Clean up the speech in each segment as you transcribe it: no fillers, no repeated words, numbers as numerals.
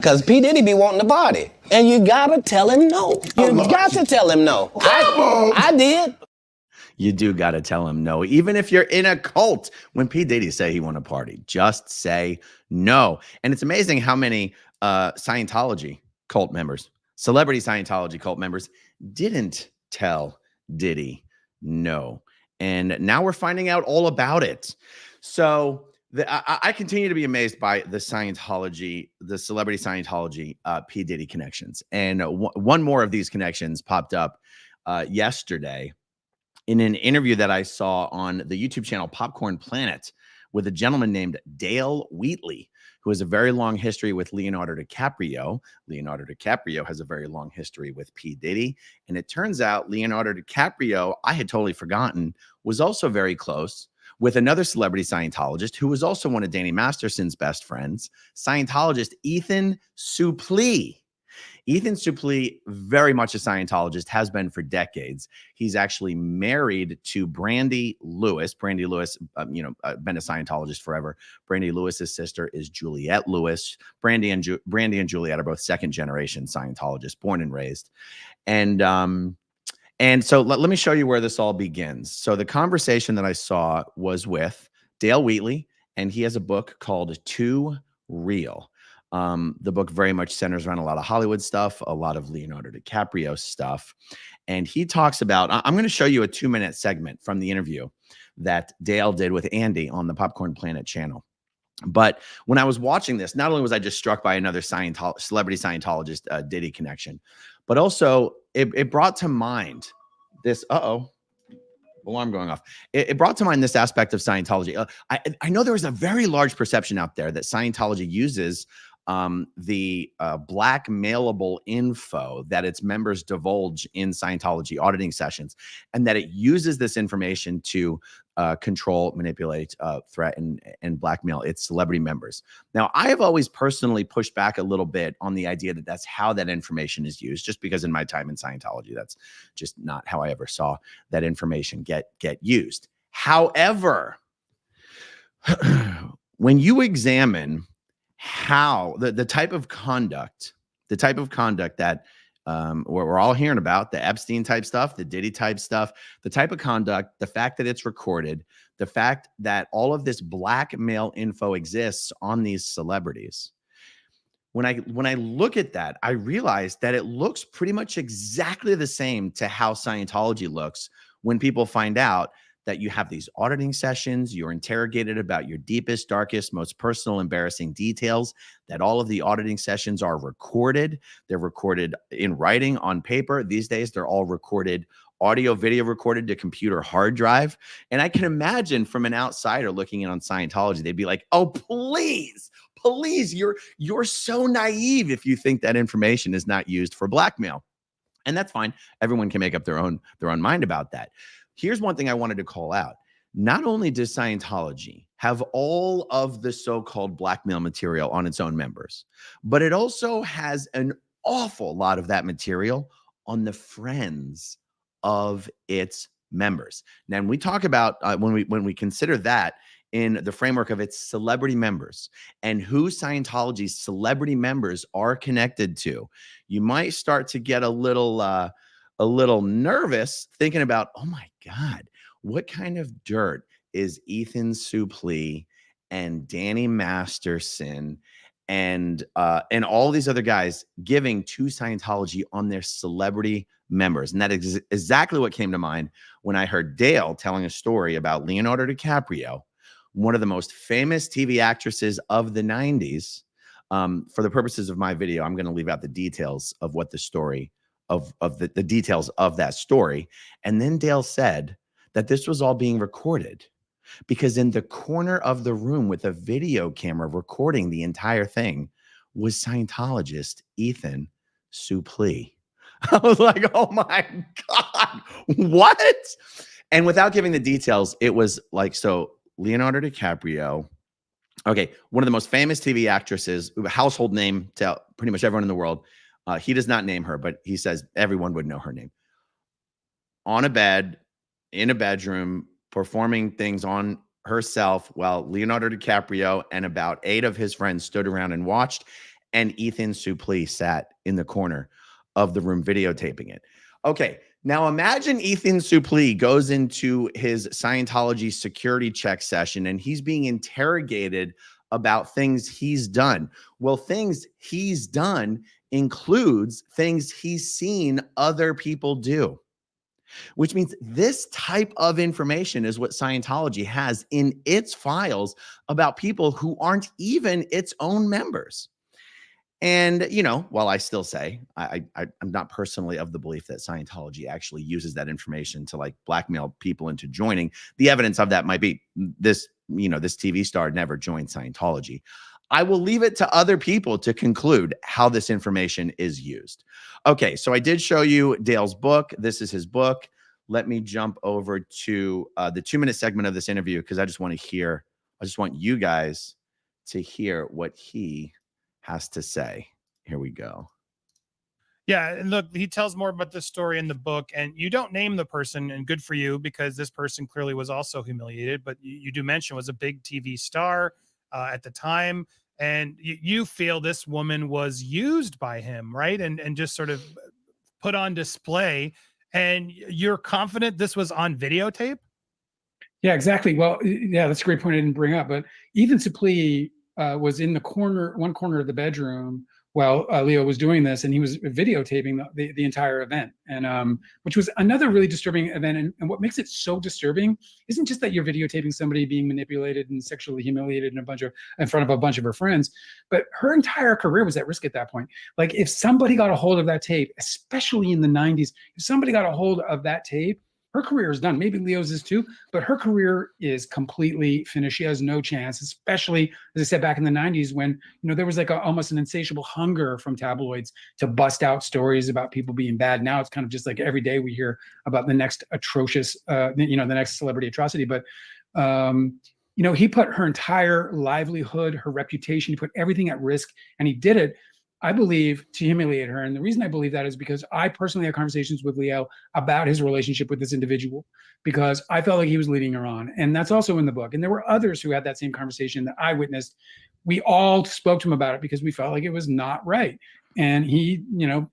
Because P. Diddy be wanting to party. And you gotta tell him no. You got to tell him no. I did. You do got to tell him no. Even if you're in a cult, when P. Diddy say he want to party, just say no. And it's amazing how many Scientology cult members, celebrity Scientology cult members, didn't tell Diddy no. And now we're finding out all about it. So I continue to be amazed by the Scientology, the celebrity Scientology P. Diddy connections. And one more of these connections popped up yesterday in an interview that I saw on the YouTube channel Popcorn Planet with a gentleman named Dale Wheatley, who has a very long history with Leonardo DiCaprio. Leonardo DiCaprio has a very long history with P. Diddy. And it turns out Leonardo DiCaprio, I had totally forgotten, was also very close with another celebrity Scientologist who was also one of Danny Masterson's best friends, Scientologist Ethan Suplee. Ethan Suplee, very much a Scientologist, has been for decades. He's actually married to Brandy Lewis. Brandy Lewis, been a Scientologist forever. Brandy Lewis's sister is Juliette Lewis. Brandy and Juliette are both second-generation Scientologists, born and raised. And so let me show you where this all begins. So the conversation that I saw was with Dale Wheatley, and he has a book called Too Real. The book very much centers around a lot of Hollywood stuff, a lot of Leonardo DiCaprio stuff. And he talks about, I'm going to show you a 2-minute segment from the interview that Dale did with Andy on the Popcorn Planet channel. But when I was watching this, not only was I just struck by another celebrity Scientologist Diddy connection, but also it brought to mind this, alarm going off. It brought to mind this aspect of Scientology. I know there was a very large perception out there that Scientology uses the blackmailable info that its members divulge in Scientology auditing sessions, and that it uses this information to control, manipulate, threaten, and blackmail its celebrity members. Now, I have always personally pushed back a little bit on the idea that that's how that information is used, just because in my time in Scientology, that's just not how I ever saw that information get used. However, when you examine how the type of conduct that we're all hearing about, the Epstein type stuff, the Diddy type stuff, the type of conduct, the fact that it's recorded, the fact that all of this blackmail info exists on these celebrities. When I look at that, I realize that it looks pretty much exactly the same to how Scientology looks when people find out that you have these auditing sessions, you're interrogated about your deepest, darkest, most personal, embarrassing details, that all of the auditing sessions are recorded. They're recorded in writing, on paper. These days, they're all recorded, audio, video recorded to computer hard drive. And I can imagine from an outsider looking in on Scientology, they'd be like, oh, please, you're so naive if you think that information is not used for blackmail. And that's fine. Everyone can make up their own mind about that. Here's one thing I wanted to call out. Not only does Scientology have all of the so-called blackmail material on its own members, but it also has an awful lot of that material on the friends of its members. Now, when we talk about, when we consider that in the framework of its celebrity members and who Scientology's celebrity members are connected to, you might start to get a little nervous thinking about, oh my God, what kind of dirt is Ethan Suplee and Danny Masterson and all these other guys giving to Scientology on their celebrity members? And that is exactly what came to mind when I heard Dale telling a story about Leonardo DiCaprio, one of the most famous TV actresses of the 90s. For the purposes of my video, I'm going to leave out the details of what the story of the details of that story. And then Dale said that this was all being recorded because in the corner of the room with a video camera recording the entire thing was Scientologist Ethan Suplee. I was like, oh my God, what? And without giving the details, it was like, so Leonardo DiCaprio, okay, one of the most famous TV actresses, household name to pretty much everyone in the world. He does not name her, but he says everyone would know her name. On a bed, in a bedroom, performing things on herself while Leonardo DiCaprio and about 8 of his friends stood around and watched. and Ethan Suplee sat in the corner of the room videotaping it. Okay, now imagine Ethan Suplee goes into his Scientology security check session and he's being interrogated about things he's done. Well, things he's done includes things he's seen other people do, which means this type of information is what Scientology has in its files about people who aren't even its own members. And, you know, while I still say I'm not personally of the belief that Scientology actually uses that information to like blackmail people into joining, the evidence of that might be this, you know, this TV star never joined Scientology. I will leave it to other people to conclude how this information is used. Okay, so I did show you Dale's book. This is his book. Let me jump over to the 2-minute segment of this interview because I just want you guys to hear what he has to say. Here we go. Yeah, and look, he tells more about this story in the book, and you don't name the person, and good for you, because this person clearly was also humiliated, but you do mention was a big TV star at the time, and you feel this woman was used by him, right? And just sort of put on display, and you're confident this was on videotape? Yeah, exactly. Well, yeah, that's a great point I didn't bring up, but Ethan Suplee was in one corner of the bedroom while Leo was doing this, and he was videotaping the entire event, and which was another really disturbing event. And what makes it so disturbing isn't just that you're videotaping somebody being manipulated and sexually humiliated in front of a bunch of her friends, but her entire career was at risk at that point. Like if somebody got a hold of that tape, especially in the 90s, if somebody got a hold of that tape, her career is done. Maybe Leo's is too, but her career is completely finished. She has no chance, especially, as I said, back in the 90s when, you know, there was like almost an insatiable hunger from tabloids to bust out stories about people being bad. Now it's kind of just like every day we hear about the next atrocious, the next celebrity atrocity. But, you know, he put her entire livelihood, her reputation, he put everything at risk, and he did it, I believe, to humiliate her. And the reason I believe that is because I personally had conversations with Leo about his relationship with this individual, because I felt like he was leading her on. And that's also in the book. And there were others who had that same conversation that I witnessed. We all spoke to him about it because we felt like it was not right. And he, you know,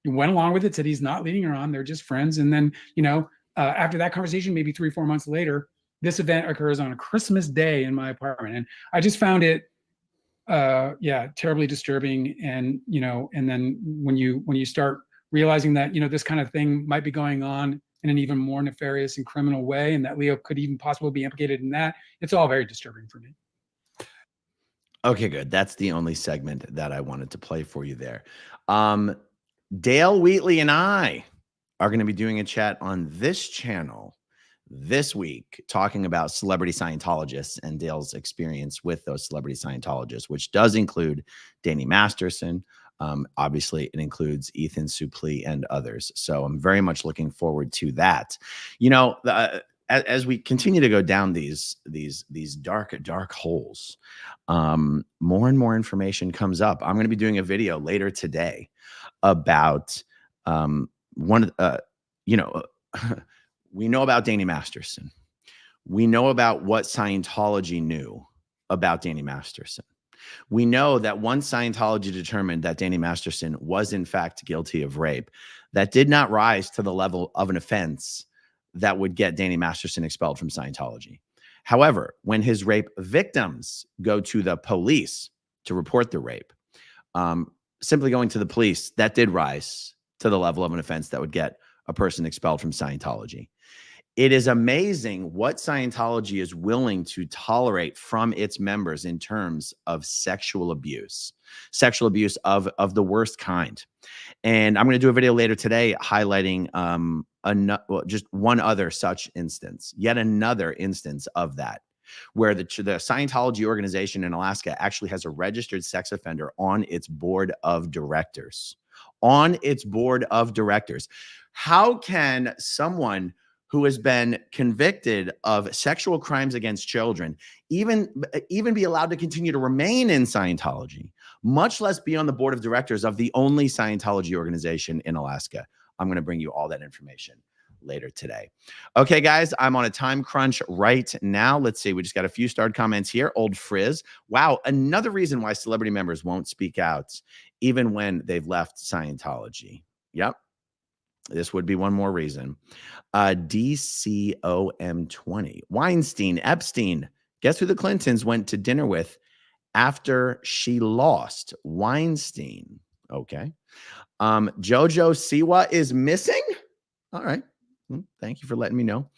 went along with it, said he's not leading her on. They're just friends. And then, you know, after that conversation, maybe 3-4 months later, this event occurs on a Christmas day in my apartment. And I just found it terribly disturbing. And, you know, and then when you start realizing that, you know, this kind of thing might be going on in an even more nefarious and criminal way, and that Leo could even possibly be implicated in that, it's all very disturbing for me. Okay, good. That's the only segment that I wanted to play for you there. Dale Wheatley and I are going to be doing a chat on this channel this week talking about celebrity Scientologists and Dale's experience with those celebrity Scientologists, which does include Danny Masterson. Obviously, it includes Ethan Suplee and others. So I'm very much looking forward to that. You know, as we continue to go down these dark holes, more and more information comes up. I'm going to be doing a video later today about we know about Danny Masterson. We know about what Scientology knew about Danny Masterson. We know that once Scientology determined that Danny Masterson was in fact guilty of rape, that did not rise to the level of an offense that would get Danny Masterson expelled from Scientology. However, when his rape victims go to the police to report the rape, simply going to the police, that did rise to the level of an offense that would get a person expelled from Scientology. It is amazing what Scientology is willing to tolerate from its members in terms of sexual abuse of the worst kind. And I'm going to do a video later today highlighting just one other such instance, yet another instance of that, where the Scientology organization in Alaska actually has a registered sex offender on its board of directors. On its board of directors. How can someone who has been convicted of sexual crimes against children even be allowed to continue to remain in Scientology, much less be on the board of directors of the only Scientology organization in Alaska? I'm going to bring you all that information later today. Okay, guys, I'm on a time crunch right now. Let's see. We just got a few starred comments here. Old Frizz. Wow, another reason why celebrity members won't speak out even when they've left Scientology. Yep. This would be one more reason. DCOM20. Weinstein, Epstein. Guess who the Clintons went to dinner with after she lost? Weinstein. Okay. Jojo Siwa is missing. All right. Thank you for letting me know.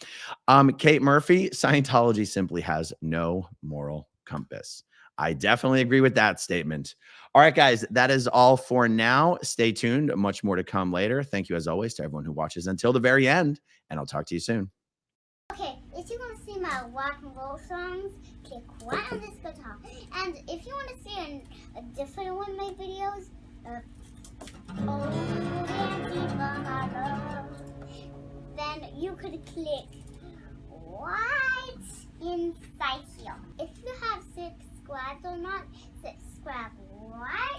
Kate Murphy, Scientology simply has no moral compass. I definitely agree with that statement. All right, guys, that is all for now. Stay tuned. Much more to come later. Thank you, as always, to everyone who watches until the very end, and I'll talk to you soon. Okay, if you want to see my rock and roll songs, click right on this guitar. And if you want to see a different one of my videos, then you could click right inside here. If you have subscribed or not, subscribe right